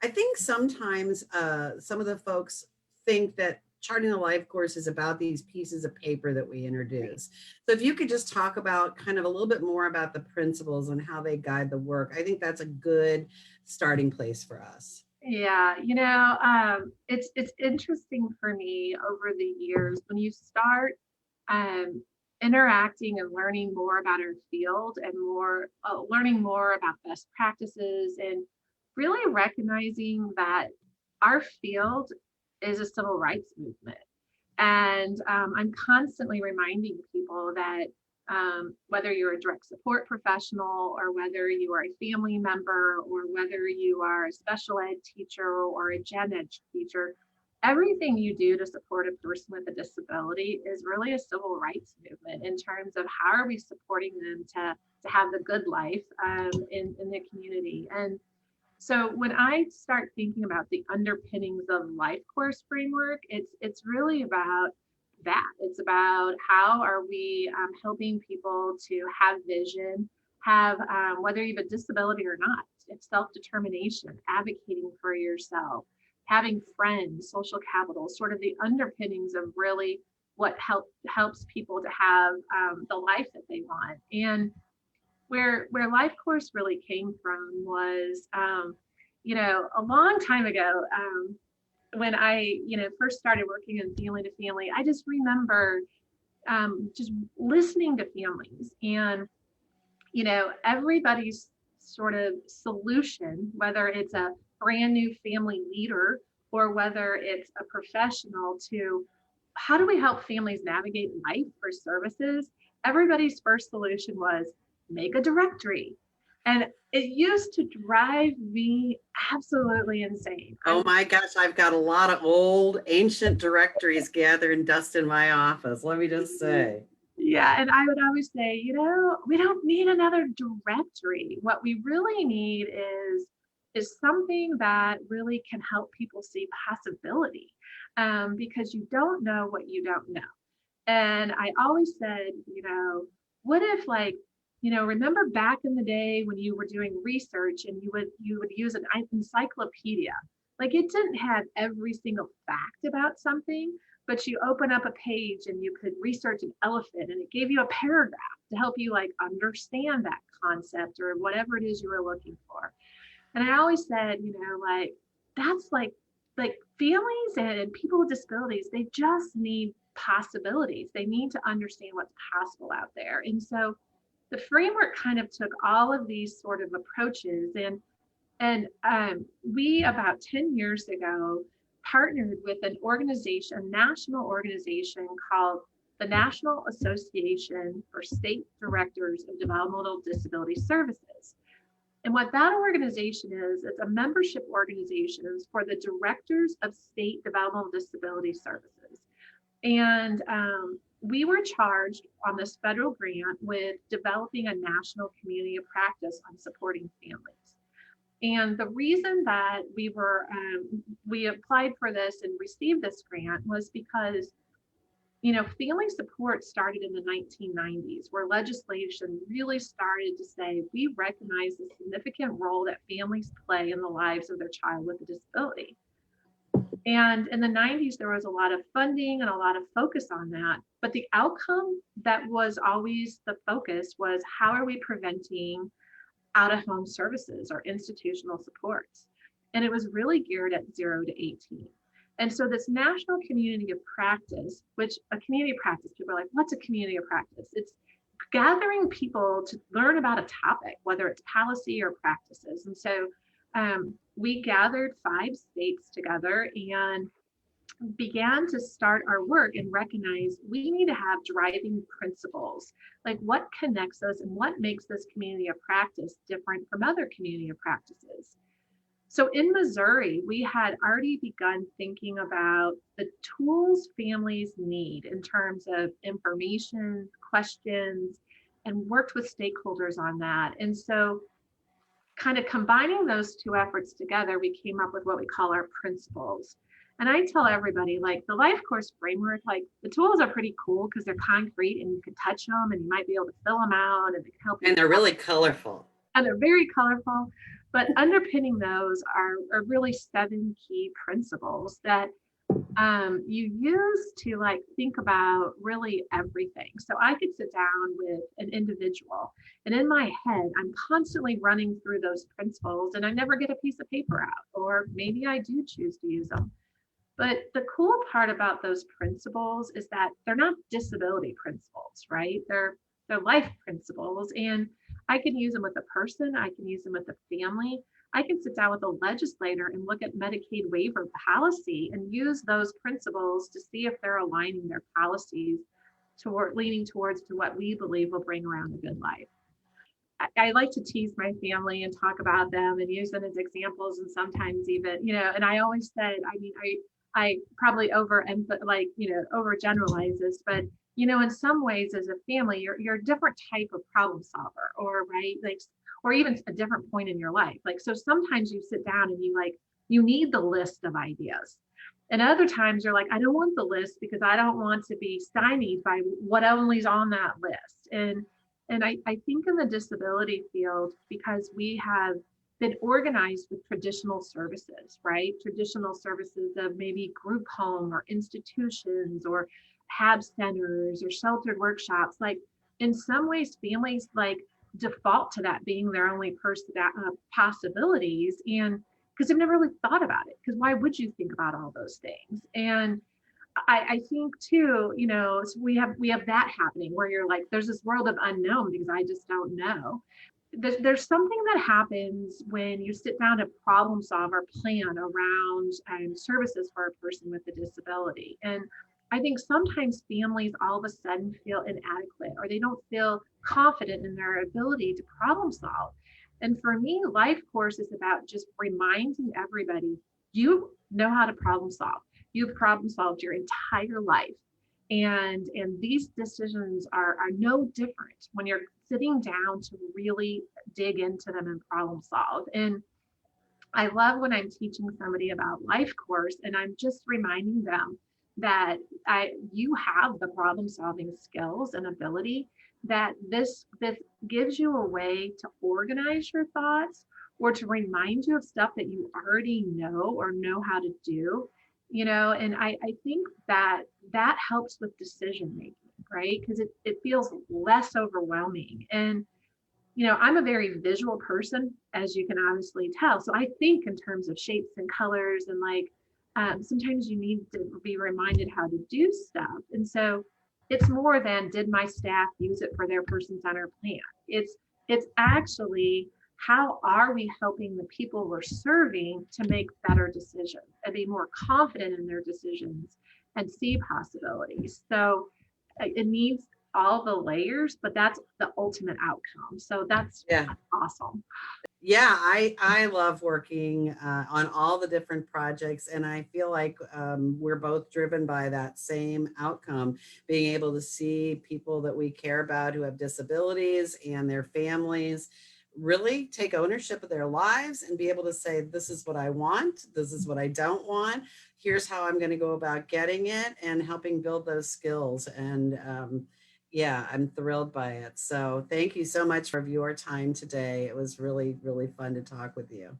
I think sometimes some of the folks think that charting the life course is about these pieces of paper that we Right. introduce. So if you could just talk about kind of a little bit more about the principles and how they guide the work, I think that's a good starting place for us. Yeah, it's interesting for me over the years when you start um, interacting and learning more about our field and more learning more about best practices and really recognizing that our field is a civil rights movement. And I'm constantly reminding people that whether you're a direct support professional or whether you are a family member or whether you are a special ed teacher or a gen ed teacher, everything you do to support a person with a disability is really a civil rights movement in terms of how are we supporting them to have the good life in the community. And so when I start thinking about the underpinnings of life course framework, it's really about that. It's about how are we helping people to have vision, have whether you have a disability or not, it's self-determination, advocating for yourself, having friends, social capital, sort of the underpinnings of really what helps people to have the life that they want. And where life course really came from was a long time ago, when I first started working in family to family. I just remember just listening to families and everybody's sort of solution, whether it's a brand new family leader or whether it's a professional, to how do we help families navigate life for services. Everybody's first solution was make a directory. And it used to drive me absolutely insane. Oh my gosh, I've got a lot of old ancient directories gathered and dust in my office. Let me just say. Yeah, and I would always say, we don't need another directory. What we really need is something that really can help people see possibility, because you don't know what you don't know. And I always said, what if like, remember back in the day when you were doing research and you would use an encyclopedia. Like it didn't have every single fact about something, but you open up a page and you could research an elephant and it gave you a paragraph to help you like understand that concept or whatever it is you were looking for. And I always said, like that's like families and people with disabilities, they just need possibilities. They need to understand what's possible out there. And so the framework kind of took all of these sort of approaches, and we about 10 years ago partnered with an organization, a national organization called the National Association for State Directors of Developmental Disability Services. And what that organization is, it's a membership organization for the directors of state developmental disability services. And we were charged on this federal grant with developing a national community of practice on supporting families. And the reason that we applied for this and received this grant was because family support started in the 1990s, where legislation really started to say we recognize the significant role that families play in the lives of their child with a disability. And in the 90s, there was a lot of funding and a lot of focus on that. But the outcome that was always the focus was how are we preventing out of home services or institutional supports? And it was really geared at 0 to 18. And so this national community of practice, which a community of practice, people are like, what's a community of practice? It's gathering people to learn about a topic, whether it's policy or practices. And so we gathered 5 states together and began to start our work and recognize we need to have driving principles, like what connects us and what makes this community of practice different from other community of practices. So in Missouri, we had already begun thinking about the tools families need in terms of information, questions, and worked with stakeholders on that. And so kind of combining those two efforts together, we came up with what we call our principles. And I tell everybody, like the life course framework, like the tools are pretty cool because they're concrete and you can touch them and you might be able to fill them out and they can help you. And they're really colorful. And they're very colorful. But underpinning those are really 7 key principles that you use to like think about really everything. So I could sit down with an individual and in my head, I'm constantly running through those principles and I never get a piece of paper out, or maybe I do choose to use them. But the cool part about those principles is that they're not disability principles, right? They're life principles. And I can use them with a person, I can use them with a family. I can sit down with a legislator and look at Medicaid waiver policy and use those principles to see if they're aligning their policies toward leaning towards to what we believe will bring around a good life. I like to tease my family and talk about them and use them as examples, and sometimes even, and I always said, I mean, I probably overgeneralize this, but in some ways as a family, you're a different type of problem solver, or right, like, or even a different point in your life. Like, so sometimes you sit down and you need the list of ideas. And other times you're like, I don't want the list because I don't want to be stymied by what only's on that list. And I think in the disability field, because we have been organized with traditional services, right? Traditional services of maybe group home or institutions or HAB centers or sheltered workshops. Like in some ways, families like default to that being their only possibilities. And because they've never really thought about it, because why would you think about all those things? And I think too, so we have that happening where you're like, there's this world of unknown because I just don't know. There's something that happens when you sit down to problem solve or plan around services for a person with a disability. And I think sometimes families all of a sudden feel inadequate or they don't feel confident in their ability to problem solve. And for me, Life Course is about just reminding everybody you know how to problem solve. You've problem solved your entire life. And these decisions are no different when you're sitting down to really dig into them and problem solve. And I love when I'm teaching somebody about Life Course and I'm just reminding them that you have the problem solving skills and ability, that this gives you a way to organize your thoughts or to remind you of stuff that you already know or know how to do. And I think that helps with decision making, right? Because it feels less overwhelming. And I'm a very visual person, as you can obviously tell. So I think in terms of shapes and colors, and like sometimes you need to be reminded how to do stuff. And so it's more than, did my staff use it for their person-centered plan? It's actually, how are we helping the people we're serving to make better decisions and be more confident in their decisions and see possibilities? So it needs all the layers, but that's the ultimate outcome. So that's awesome. Yeah, I love working on all the different projects, and I feel like we're both driven by that same outcome, being able to see people that we care about who have disabilities and their families really take ownership of their lives and be able to say, this is what I want, this is what I don't want, here's how I'm going to go about getting it, and helping build those skills. And yeah, I'm thrilled by it. So thank you so much for your time today. It was really, really fun to talk with you.